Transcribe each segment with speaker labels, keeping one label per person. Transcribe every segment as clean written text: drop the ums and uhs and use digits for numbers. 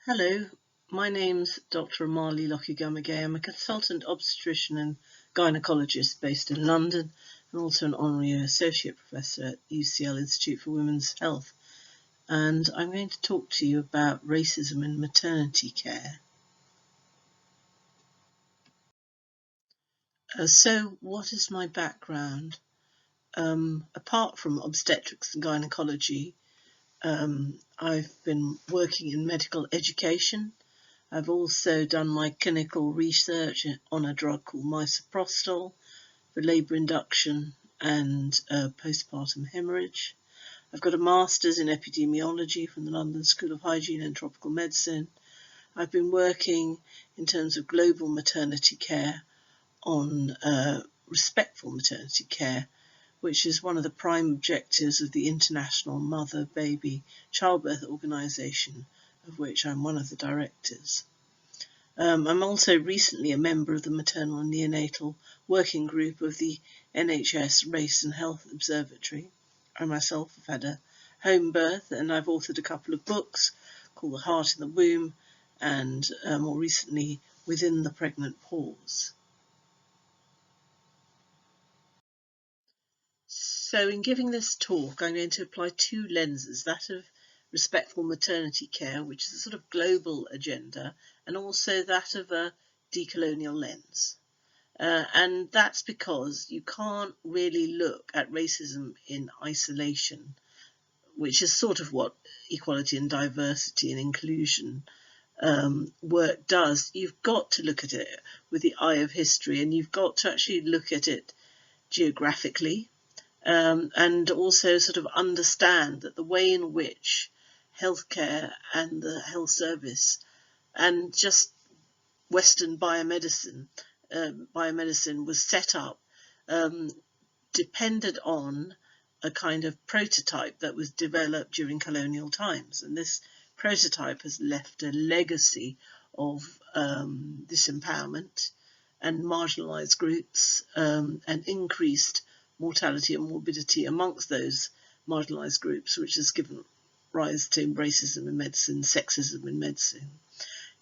Speaker 1: Hello, my name's Dr. Amali Lokugamage. I'm a consultant obstetrician and gynaecologist based in London and also an honorary associate professor at UCL Institute for Women's Health. And I'm going to talk to you about racism in maternity care. So what is my background? Apart from obstetrics and gynaecology, I've been working in medical education. I've also done my clinical research on a drug called misoprostol for labour induction and postpartum hemorrhage. I've got a master's in epidemiology from the London School of Hygiene and Tropical Medicine. I've been working in terms of global maternity care on respectful maternity care, which is one of the prime objectives of the International Mother, Baby, Childbirth Organisation, of which I'm one of the directors. I'm also recently a member of the Maternal and Neonatal Working Group of the NHS Race and Health Observatory. I myself have had a home birth, and I've authored a couple of books called The Heart in the Womb and more recently Within the Pregnant Pause. So in giving this talk, I'm going to apply two lenses, that of respectful maternity care, which is a sort of global agenda, and also that of a decolonial lens. And that's because you can't really look at racism in isolation, which is sort of what equality and diversity and inclusion work does. You've got to look at it with the eye of history, and you've got to actually look at it geographically. And also sort of understand that the way in which healthcare and the health service and just Western biomedicine was set up depended on a kind of prototype that was developed during colonial times. And this prototype has left a legacy of disempowerment and marginalised groups and increased mortality and morbidity amongst those marginalised groups, which has given rise to racism in medicine, sexism in medicine,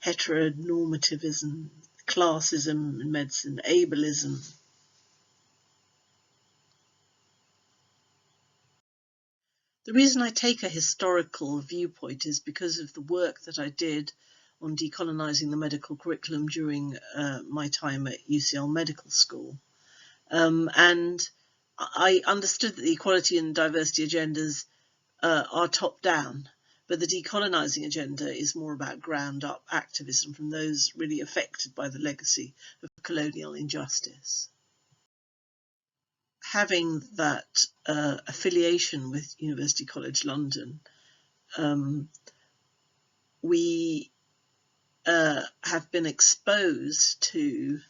Speaker 1: heteronormativism, classism in medicine, ableism. The reason I take a historical viewpoint is because of the work that I did on decolonising the medical curriculum during my time at UCL Medical School. And I understood that the equality and diversity agendas are top-down, but the decolonising agenda is more about ground-up activism from those really affected by the legacy of colonial injustice. Having that affiliation with University College London, we have been exposed to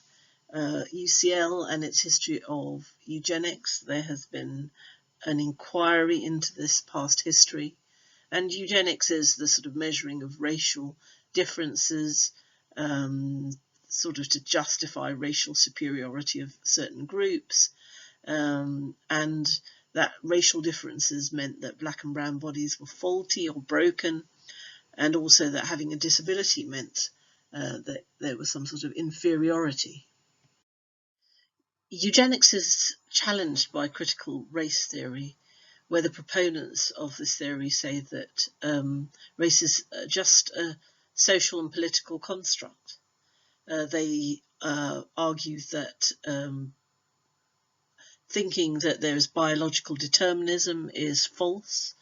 Speaker 1: UCL and its history of eugenics. There has been an inquiry into this past history, and eugenics is the sort of measuring of racial differences, sort of to justify racial superiority of certain groups, and that racial differences meant that black and brown bodies were faulty or broken, and also that having a disability meant that there was some sort of inferiority. Eugenics is challenged by critical race theory, where the proponents of this theory say that race is just a social and political construct. They argue that thinking that there is biological determinism is false,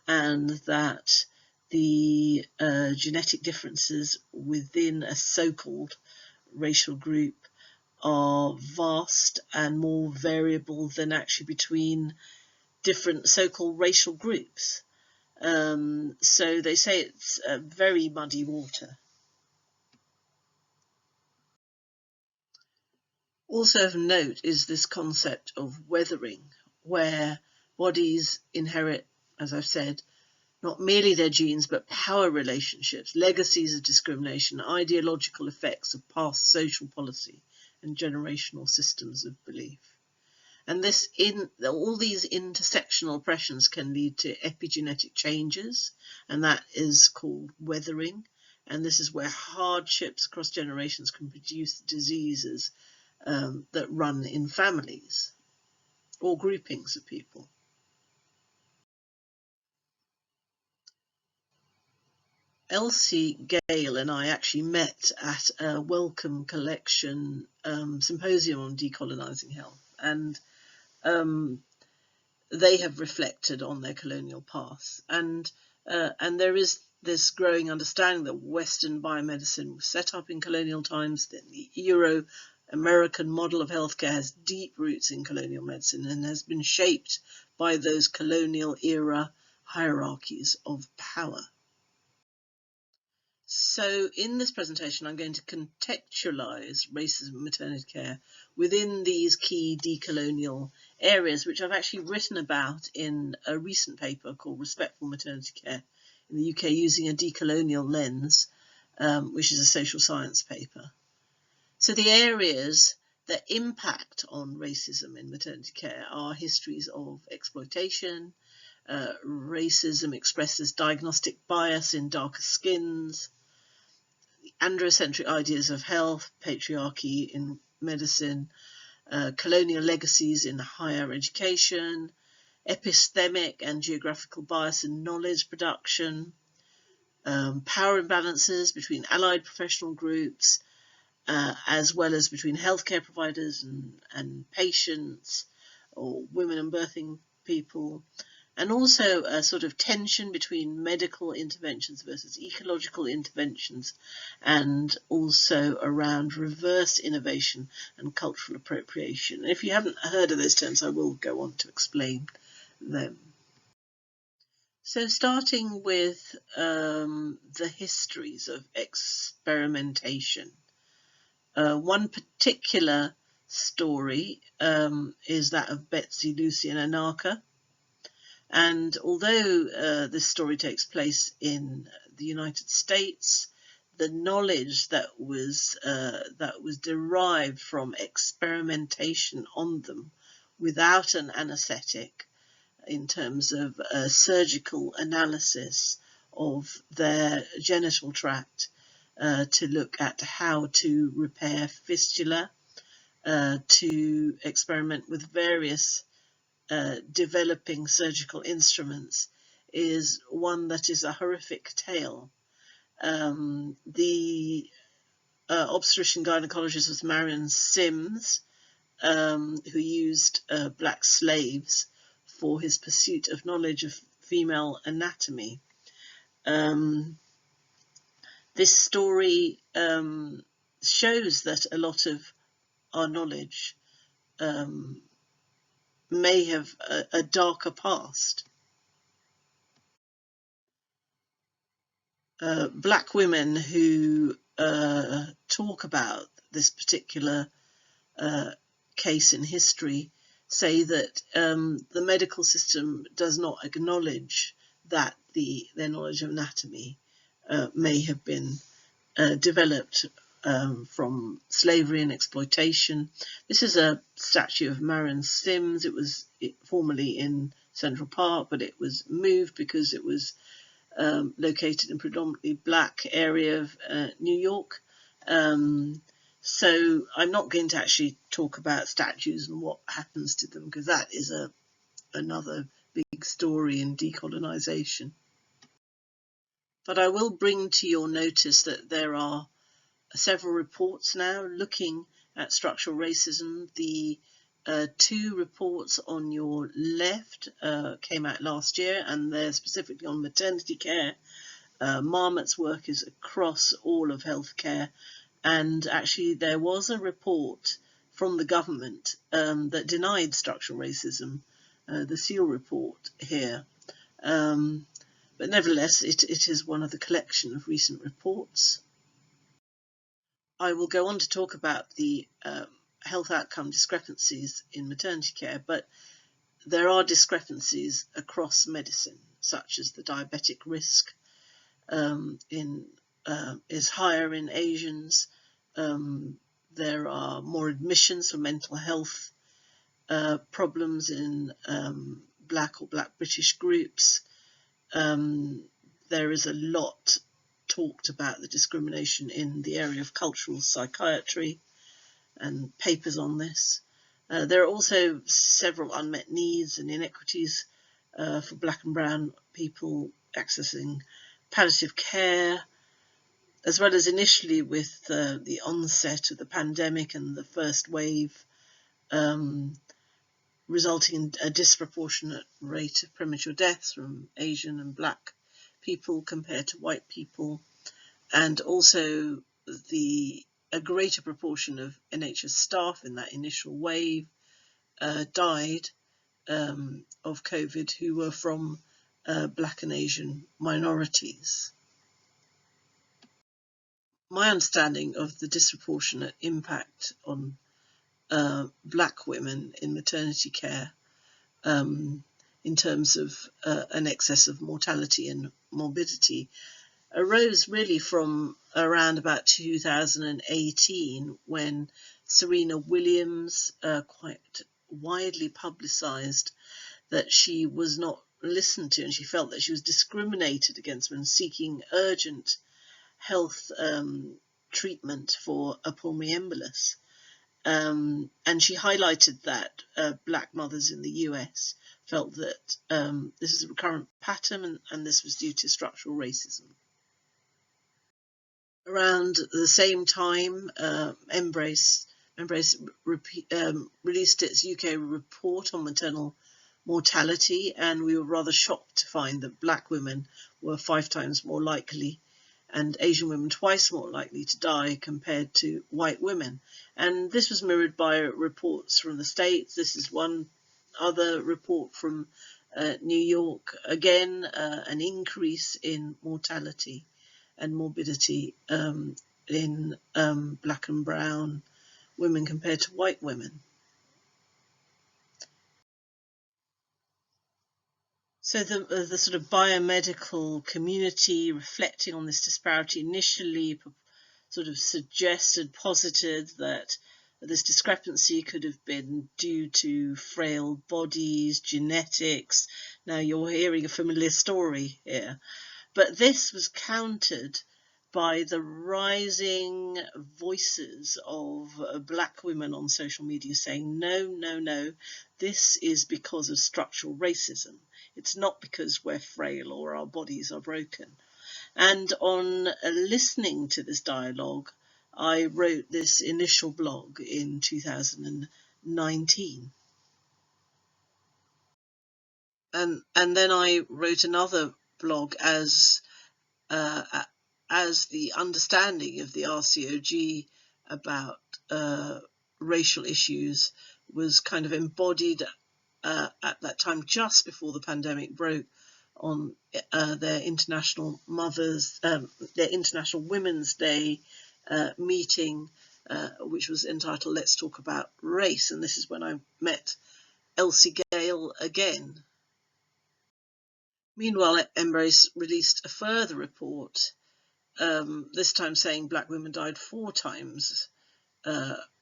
Speaker 1: and that the genetic differences within a so-called racial group are vast and more variable than actually between different so-called racial groups. So they say it's very muddy water. Also of note is this concept of weathering, where bodies inherit, as I've said, not merely their genes, but power relationships, legacies of discrimination, ideological effects of past social policy, and generational systems of belief. And all these intersectional oppressions can lead to epigenetic changes, and that is called weathering. And this is where hardships across generations can produce diseases that run in families or groupings of people. Elsie, Gayle and I actually met at a Wellcome Collection symposium on decolonising health, and they have reflected on their colonial past, and there is this growing understanding that Western biomedicine was set up in colonial times, that the Euro-American model of healthcare has deep roots in colonial medicine and has been shaped by those colonial era hierarchies of power. So in this presentation, I'm going to contextualise racism in maternity care within these key decolonial areas, which I've actually written about in a recent paper called Respectful Maternity Care in the UK using a decolonial lens, which is a social science paper. So the areas that impact on racism in maternity care are histories of exploitation, racism expressed as diagnostic bias in darker skins, androcentric ideas of health, patriarchy in medicine, colonial legacies in higher education, epistemic and geographical bias in knowledge production, power imbalances between allied professional groups, as well as between healthcare providers and patients, or women and birthing people, and also a sort of tension between medical interventions versus ecological interventions, and also around reverse innovation and cultural appropriation. And if you haven't heard of those terms, I will go on to explain them. So starting with the histories of experimentation. One particular story is that of Betsy, Lucy and Anarcha. And although this story takes place in the United States, the knowledge that was derived from experimentation on them without an anaesthetic, in terms of surgical analysis of their genital tract to look at how to repair fistula, to experiment with various developing surgical instruments, is one that is a horrific tale. The obstetrician gynecologist was Marion Sims, who used black slaves for his pursuit of knowledge of female anatomy. This story shows that a lot of our knowledge may have a darker past. Black women who talk about this particular case in history say that the medical system does not acknowledge that their knowledge of anatomy may have been developed from slavery and exploitation. This is a statue of Marion Sims. It was formerly in Central Park, but it was moved because it was located in a predominantly black area of New York. So I'm not going to actually talk about statues and what happens to them, because that is another big story in decolonisation. But I will bring to your notice that there are several reports now looking at structural racism. The two reports on your left came out last year, and they're specifically on maternity care. Marmot's work is across all of healthcare, and actually there was a report from the government that denied structural racism, the SEAL report here. But nevertheless, it is one of the collection of recent reports. I will go on to talk about the health outcome discrepancies in maternity care, but there are discrepancies across medicine, such as the diabetic risk is higher in Asians. There are more admissions for mental health problems in Black or Black British groups. There is a lot talked about the discrimination in the area of cultural psychiatry and papers on this. There are also several unmet needs and inequities for Black and brown people accessing palliative care, as well as initially with the onset of the pandemic and the first wave, resulting in a disproportionate rate of premature deaths from Asian and Black people compared to white people, and also a greater proportion of NHS staff in that initial wave died of COVID who were from Black and Asian minorities. My understanding of the disproportionate impact on Black women in maternity care in terms of an excess of mortality and morbidity arose really from around about 2018, when Serena Williams quite widely publicised that she was not listened to, and she felt that she was discriminated against when seeking urgent health treatment for a pulmonary embolus. And she highlighted that Black mothers in the US felt that this is a recurrent pattern, and this was due to structural racism. Around the same time, Embrace released its UK report on maternal mortality, and we were rather shocked to find that Black women were 5 times more likely and Asian women twice more likely to die compared to white women. And this was mirrored by reports from the States. This is one other report from New York. Again, an increase in mortality and morbidity in Black and brown women compared to white women. So the sort of biomedical community, reflecting on this disparity, initially sort of posited that this discrepancy could have been due to frail bodies, genetics. Now you're hearing a familiar story here. But this was countered by the rising voices of Black women on social media saying, no, this is because of structural racism. It's not because we're frail or our bodies are broken. And on listening to this dialogue, I wrote this initial blog in 2019. And then I wrote another blog as the understanding of the RCOG about racial issues was kind of embodied at that time, just before the pandemic broke, on their International Women's Day meeting, which was entitled "Let's Talk About Race." And this is when I met Elsie Gayle again. Meanwhile, Embrace released a further report, this time saying Black women died 4 times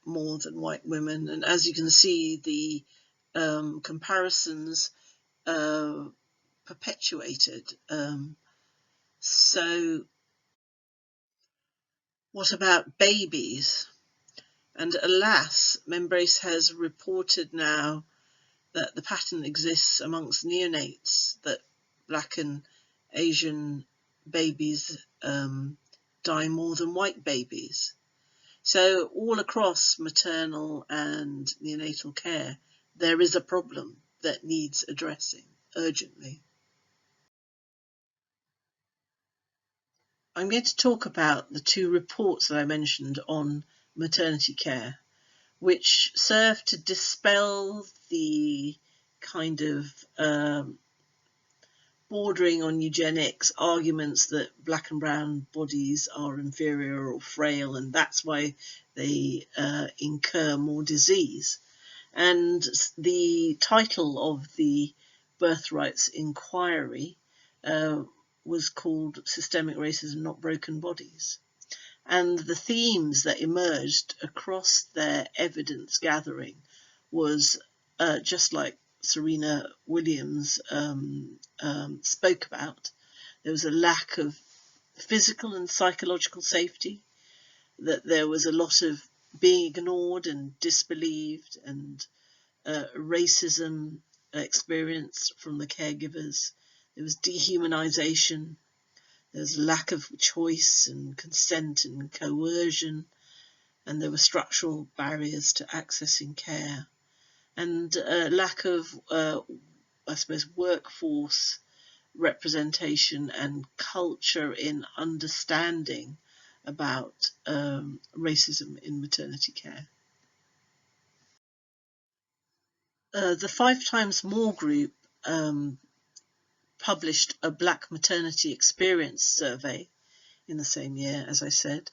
Speaker 1: more than white women. And as you can see, the comparisons perpetuated. So what about babies? And alas, Embrace has reported now that the pattern exists amongst neonates, that Black and Asian babies die more than white babies. So all across maternal and neonatal care, there is a problem that needs addressing urgently. I'm going to talk about the 2 reports that I mentioned on maternity care, which serve to dispel the kind of bordering on eugenics arguments that Black and brown bodies are inferior or frail, and that's why they incur more disease. And the title of the Birthrights Inquiry was called Systemic Racism, Not Broken Bodies. And the themes that emerged across their evidence gathering was just like Serena Williams spoke about. There was a lack of physical and psychological safety, that there was a lot of being ignored and disbelieved, and racism experienced from the caregivers. There was dehumanization. There was lack of choice and consent and coercion, and there were structural barriers to accessing care, and lack of, I suppose, workforce representation and culture in understanding about racism in maternity care. The 5 Times More group published a Black Maternity Experience survey in the same year, as I said,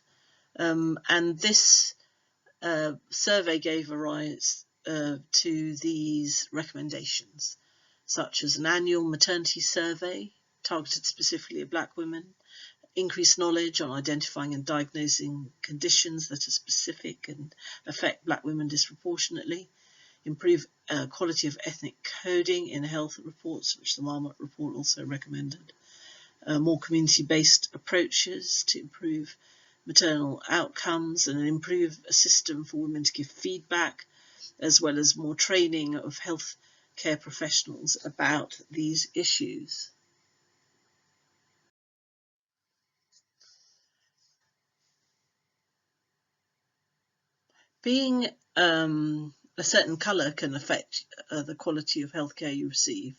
Speaker 1: and this survey gave rise to these recommendations, such as an annual maternity survey targeted specifically at Black women, increased knowledge on identifying and diagnosing conditions that are specific and affect Black women disproportionately, improve quality of ethnic coding in health reports, which the Marmot report also recommended, more community-based approaches to improve maternal outcomes, and improve a system for women to give feedback, as well as more training of health care professionals about these issues. Being a certain colour can affect the quality of healthcare you receive,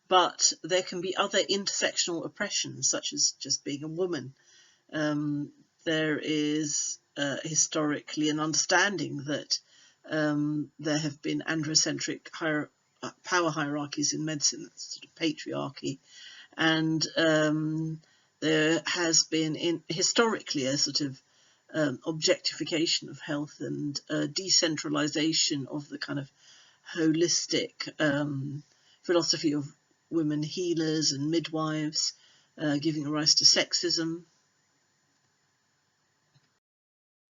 Speaker 1: but there can be other intersectional oppressions, such as just being a woman. There is historically an understanding that there have been androcentric power hierarchies in medicine, sort of patriarchy, and there has been historically a sort of objectification of health and decentralization of the kind of holistic philosophy of women healers and midwives, giving rise to sexism.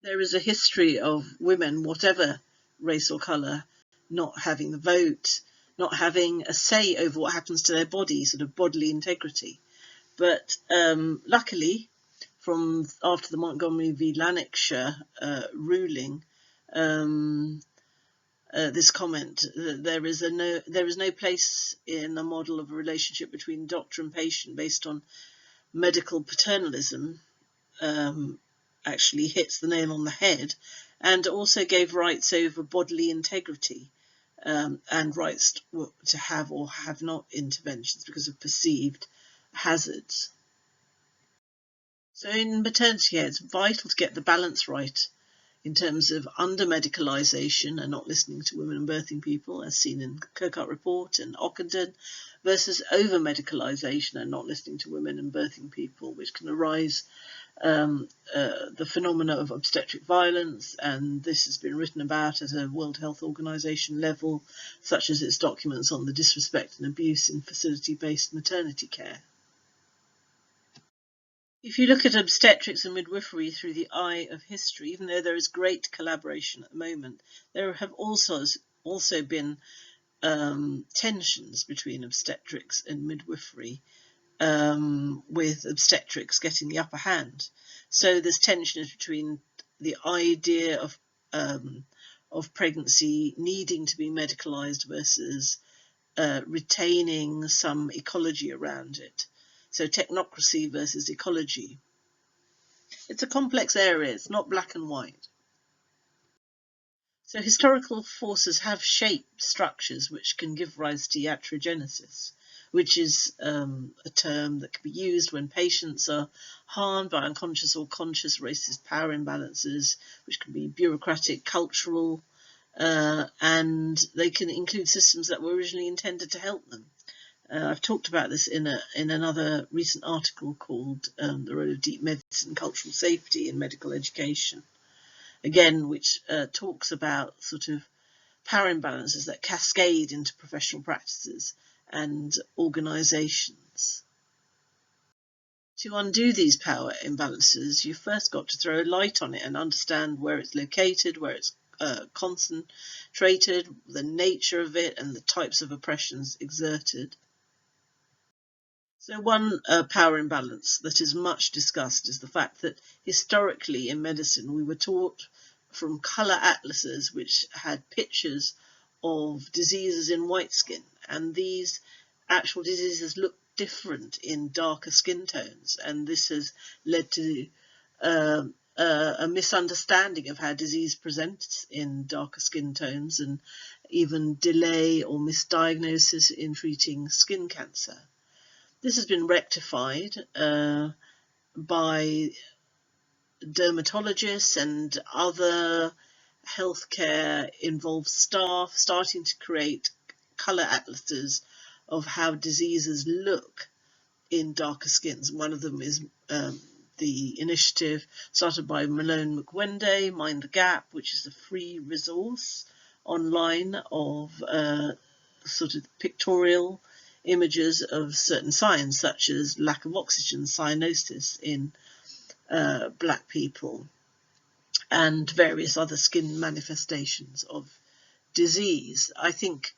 Speaker 1: There is a history of women, whatever race or colour, not having the vote, not having a say over what happens to their body, sort of bodily integrity. But luckily, from after the Montgomery v. Lanarkshire ruling, this comment that there is no place in a model of a relationship between doctor and patient based on medical paternalism, actually hits the nail on the head, and also gave rights over bodily integrity and rights to have or have not interventions because of perceived hazards. So in maternity care, it's vital to get the balance right in terms of under-medicalisation and not listening to women and birthing people, as seen in Kirkart Report and Ockenden, versus over-medicalisation and not listening to women and birthing people, which can arise the phenomena of obstetric violence, and this has been written about at a World Health Organization level, such as its documents on the disrespect and abuse in facility-based maternity care. If you look at obstetrics and midwifery through the eye of history, even though there is great collaboration at the moment, there have also been tensions between obstetrics and midwifery, with obstetrics getting the upper hand. So there's tensions between the idea of pregnancy needing to be medicalised versus retaining some ecology around it. So technocracy versus ecology. It's a complex area, it's not black and white. So historical forces have shaped structures which can give rise to iatrogenesis, which is a term that can be used when patients are harmed by unconscious or conscious racist power imbalances, which can be bureaucratic, cultural, and they can include systems that were originally intended to help them. I've talked about this in another recent article called The Role of Deep Medicine, Cultural Safety in Medical Education, again, which talks about sort of power imbalances that cascade into professional practices and organisations. To undo these power imbalances, you've first got to throw a light on it and understand where it's located, where it's concentrated, the nature of it, and the types of oppressions exerted. So one power imbalance that is much discussed is the fact that historically in medicine we were taught from colour atlases which had pictures of diseases in white skin, and these actual diseases look different in darker skin tones, and this has led to a misunderstanding of how disease presents in darker skin tones, and even delay or misdiagnosis in treating skin cancer. This has been rectified by dermatologists and other healthcare involved staff starting to create colour atlases of how diseases look in darker skins. One of them is the initiative started by Malone McWende, Mind the Gap, which is a free resource online of sort of pictorial images of certain signs such as lack of oxygen, cyanosis in black people, and various other skin manifestations of disease. I think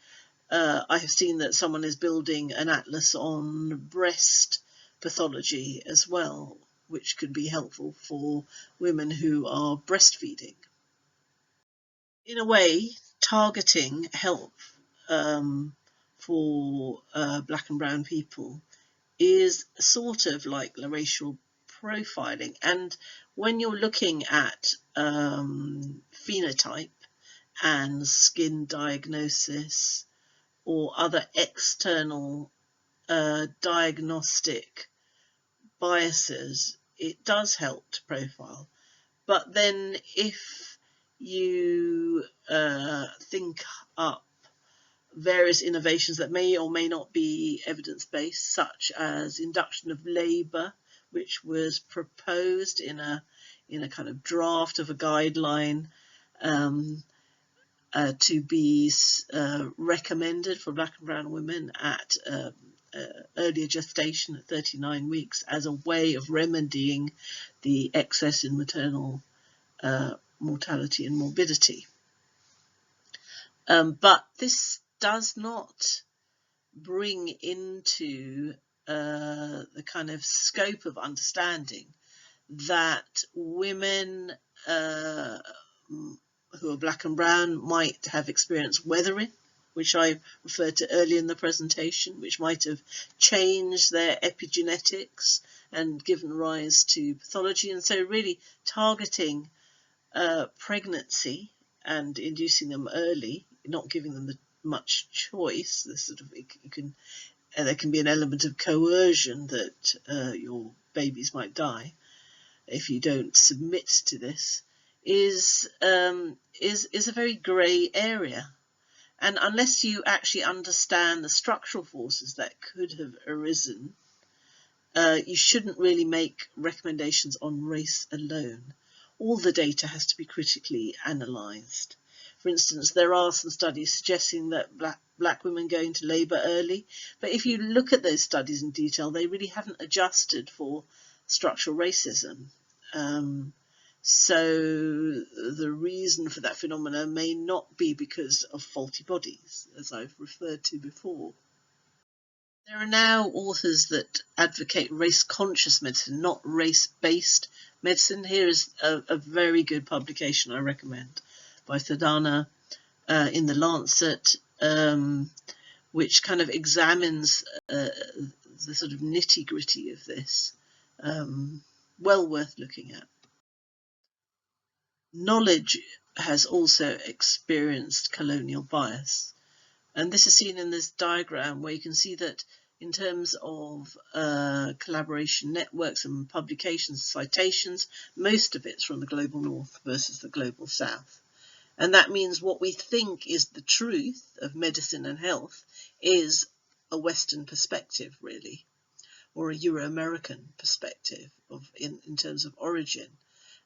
Speaker 1: I have seen that someone is building an atlas on breast pathology as well, which could be helpful for women who are breastfeeding. In a way, targeting help for black and brown people is sort of like racial profiling. And when you're looking at phenotype and skin diagnosis or other external diagnostic biases, it does help to profile. But then if you think up various innovations that may or may not be evidence-based, such as induction of labour, which was proposed in a kind of draft of a guideline to be recommended for black and brown women at earlier gestation at 39 weeks as a way of remedying the excess in maternal mortality and morbidity. But this does not bring into the kind of scope of understanding that women who are black and brown might have experienced weathering, which I referred to earlier in the presentation, which might have changed their epigenetics and given rise to pathology. And so really targeting pregnancy and inducing them early, not giving them much choice. There can be an element of coercion that your babies might die if you don't submit to this, is a very grey area. And unless you actually understand the structural forces that could have arisen, you shouldn't really make recommendations on race alone. All the data has to be critically analysed. For instance, there are some studies suggesting that black women go into labour early, but if you look at those studies in detail, they really haven't adjusted for structural racism. So the reason for that phenomena may not be because of faulty bodies, as I've referred to before. There are now authors that advocate race-conscious medicine, not race-based medicine. Here is a very good publication I recommend by Sadhana in the Lancet, which kind of examines the sort of nitty-gritty of this. Well worth looking at. Knowledge has also experienced colonial bias. And this is seen in this diagram where you can see that in terms of collaboration networks and publications, citations, most of it's from the global north versus the global south. And that means what we think is the truth of medicine and health is a Western perspective, really, or a Euro-American perspective in terms of origin.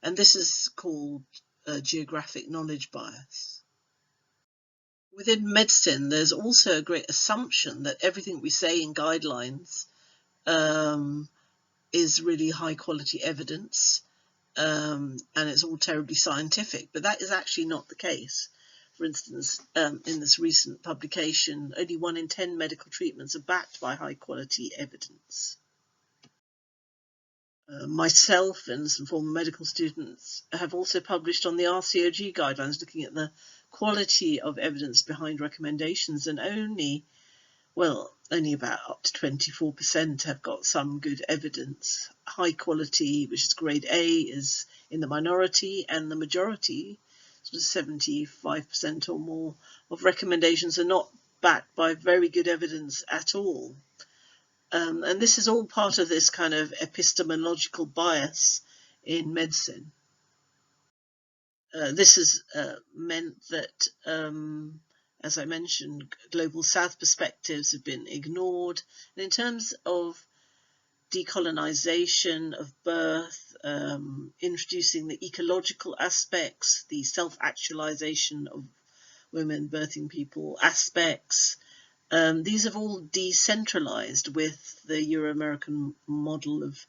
Speaker 1: And this is called geographic knowledge bias. Within medicine, there's also a great assumption that everything we say in guidelines is really high quality evidence, and it's all terribly scientific, but that is actually not the case. For instance, in this recent publication, only 1 in 10 medical treatments are backed by high-quality evidence. Myself and some former medical students have also published on the RCOG guidelines looking at the quality of evidence behind recommendations, and only about up to 24% have got some good evidence. High quality, which is grade A, is in the minority, and the majority, sort of 75% or more, of recommendations are not backed by very good evidence at all. And this is all part of this kind of epistemological bias in medicine. This has meant that, as I mentioned, global south perspectives have been ignored. And in terms of decolonization of birth, introducing the ecological aspects, the self-actualization of women, birthing people aspects, these have all decentralized with the Euro-American model of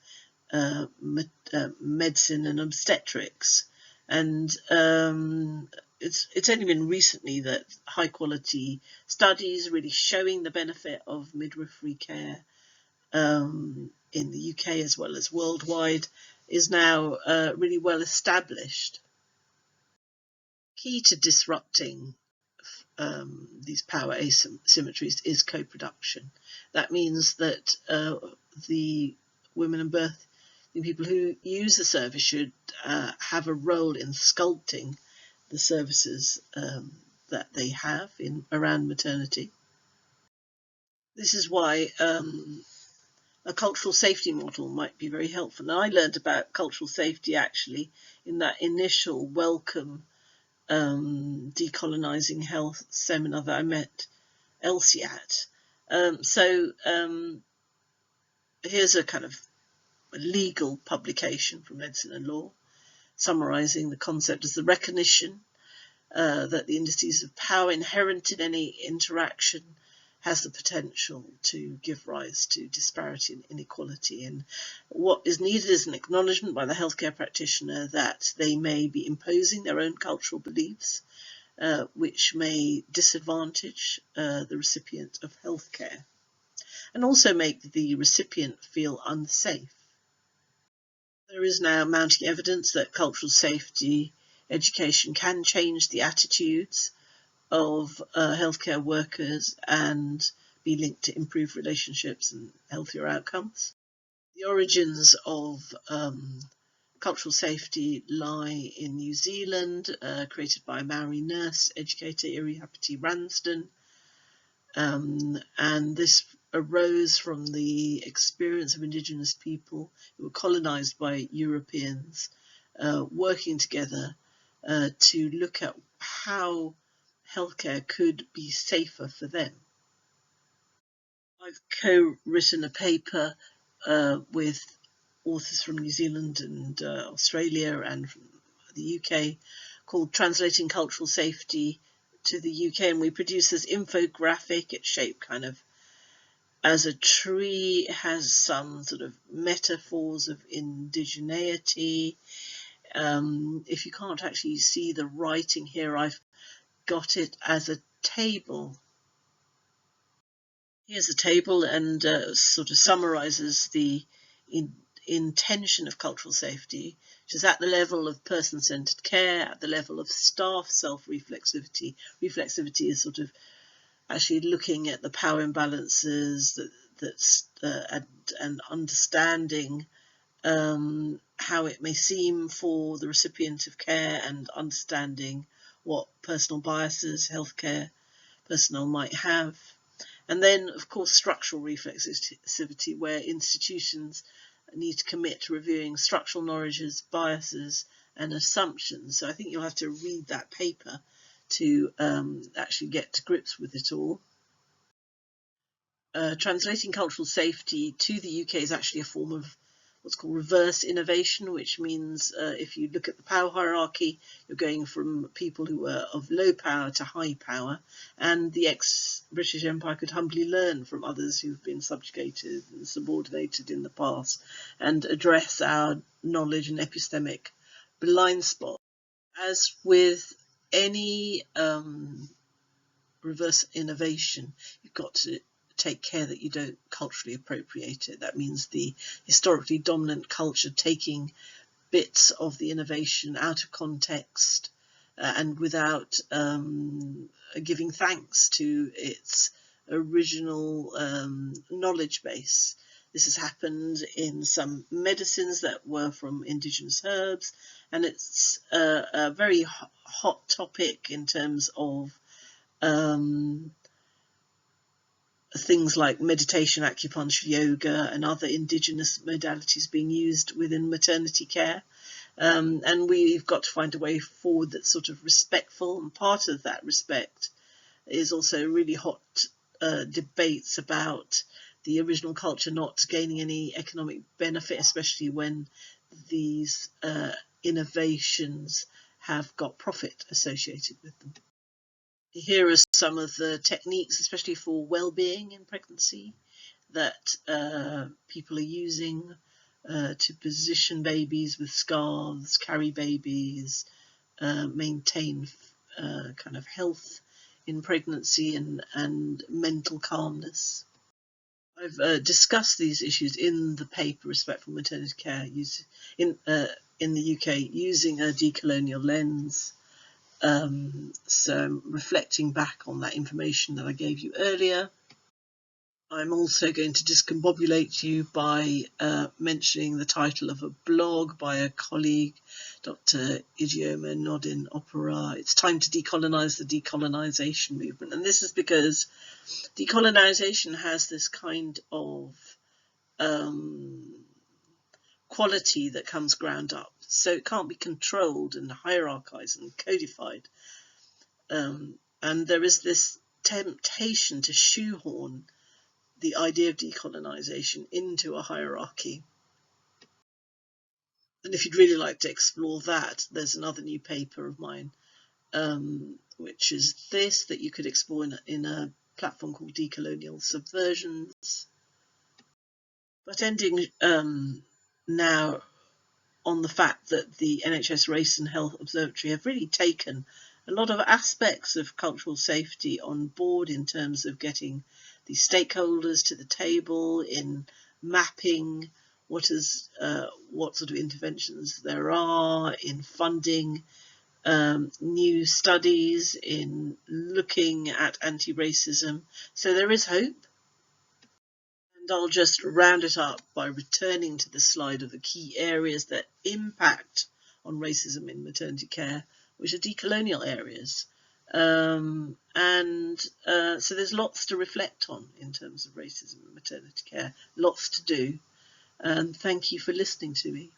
Speaker 1: medicine and obstetrics. And it's only been recently that high quality studies really showing the benefit of midwifery care in the UK as well as worldwide is now really well established. Key to disrupting these power asymmetries is co-production. That means that the women and birthing people who use the service should have a role in sculpting the services that they have around maternity. This is why a cultural safety model might be very helpful. And I learned about cultural safety actually in that initial welcome decolonizing health seminar that I met Elsie at. Here's a kind of a legal publication from Medicine and Law summarizing the concept as the recognition that the indices of power inherent in any interaction has the potential to give rise to disparity and inequality. And what is needed is an acknowledgement by the healthcare practitioner that they may be imposing their own cultural beliefs, which may disadvantage the recipient of healthcare, and also make the recipient feel unsafe. There is now mounting evidence that cultural safety education can change the attitudes of healthcare workers and be linked to improved relationships and healthier outcomes. The origins of cultural safety lie in New Zealand, created by a Maori nurse educator, Irihapiti Ransden, and this arose from the experience of Indigenous people who were colonised by Europeans working together to look at how healthcare could be safer for them. I've co-written a paper with authors from New Zealand and Australia and from the UK called Translating Cultural Safety to the UK, and we produced this infographic. It's shaped kind of as a tree, has some sort of metaphors of indigeneity. If you can't actually see the writing here, I've got it as a table. Here's a table, and sort of summarizes the intention of cultural safety, which is at the level of person-centered care, at the level of staff self-reflexivity. Reflexivity is sort of actually looking at the power imbalances and understanding how it may seem for the recipient of care, and understanding what personal biases healthcare personnel might have. And then, of course, structural reflexivity, where institutions need to commit to reviewing structural knowledges, biases, and assumptions. So I think you'll have to read that paper to actually get to grips with it all. Translating cultural safety to the UK is actually a form of what's called reverse innovation, which means if you look at the power hierarchy, you're going from people who are of low power to high power, and the ex-British Empire could humbly learn from others who've been subjugated and subordinated in the past and address our knowledge and epistemic blind spot. As with any reverse innovation, you've got to take care that you don't culturally appropriate it. That means the historically dominant culture taking bits of the innovation out of context and without giving thanks to its original knowledge base. This has happened in some medicines that were from indigenous herbs, and it's a very hot topic in terms of things like meditation, acupuncture, yoga, and other indigenous modalities being used within maternity care. And we've got to find a way forward that's sort of respectful, and part of that respect is also really hot debates about the original culture not gaining any economic benefit, especially when these innovations have got profit associated with them. Here are some of the techniques, especially for well-being in pregnancy, that people are using to position babies with scarves, carry babies, maintain kind of health in pregnancy and mental calmness. I've discussed these issues in the paper Respectful Maternity Care in the UK using a decolonial lens. So reflecting back on that information that I gave you earlier. I'm also going to discombobulate you by mentioning the title of a blog by a colleague, Dr. Ijeoma Nodin Opera. It's time to decolonize the decolonisation movement. And this is because decolonisation has this kind of quality that comes ground up. So it can't be controlled and hierarchized and codified. And there is this temptation to shoehorn the idea of decolonisation into a hierarchy. And if you'd really like to explore that, there's another new paper of mine, which is this, that you could explore in a platform called Decolonial Subversions. But ending now on the fact that the NHS Race and Health Observatory have really taken a lot of aspects of cultural safety on board in terms of getting the stakeholders to the table, in mapping what sort of interventions there are, in funding new studies, in looking at anti-racism. So there is hope. And I'll just round it up by returning to the slide of the key areas that impact on racism in maternity care, which are decolonial areas. So there's lots to reflect on in terms of racism in maternity care, lots to do. And thank you for listening to me.